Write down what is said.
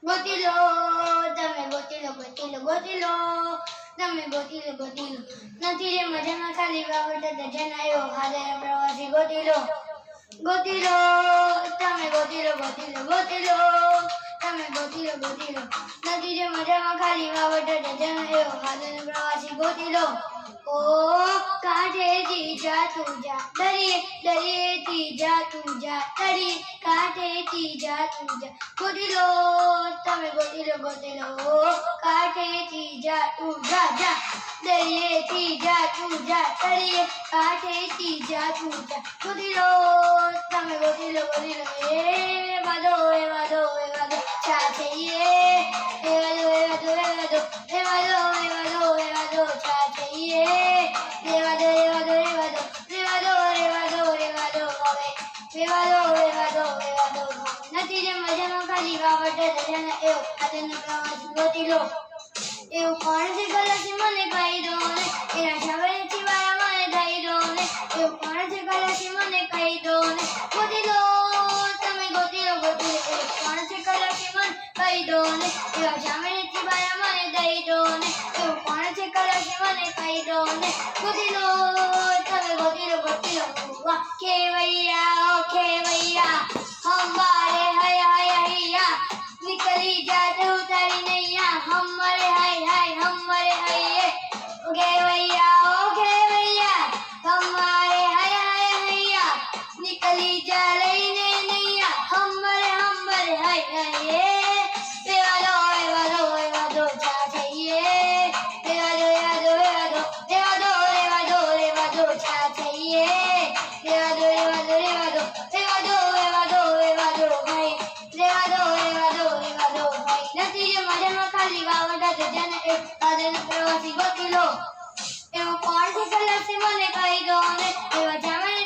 ગોતી લો તમે ગોતી લો તમે ગોતી લો નથી રે મજામાં ખાલી બાબત જન આવ્યો હાજર પ્રવાસી ગોતી લો તમે ગોતી લો તમે ગોતી લો નથી રે મજામાં ખાલી બાબત જન આવ્યો હાજર પ્રવાસી ગોતી લો ઓ કાંઠેથી જાતું જા દરિયેથી જાતું જા કાંઠેથી જાતું જા ગોતી લો તમે ગોતી લો કાંઠેથી જાતું જા દરિયેથી જાતું જા કાંઠેથી જાતું જા ગોતી લો તમે ગોતી લો એ વાદો ચા चाहिए એ વાદો ચા चाहिए નથી રે મજામાં ખાલી બાબત જન એવો આજનો પ્રવાસ ગોતી લો એવું કોણ છે ગલતી મને કહી દો ને એના શબ્દથી મારા મને થઈ દો ને એવું કોણ છે ગલતી મને કહી દો ને ગોતી લો તમે ગોતી લો એવું કોણ છે ગલતી મને કહી દો ને એવા શબ્દથી મારા મને દઈ દો ને એવું કોણ છે ગલતી મને કહી દો ને ગોતી લો તમે ગોતી લો વાહ खेवैया हमारे हाय हैया निकली जाते उतारी नैया हमारे हाय हमारे हैये ओ खेवैया हमारे हाय हैया निकली जा लईने नैया हमारे हाय हैये एवा दो चा चाहिए एवा दो चा चाहिए નથી રે મજામાં ખાલી બાવડા જન એક સાધન પ્રવાસી ગોતી લો એવું કોણ છે કલરથી મને કહી દો ને એવા જામે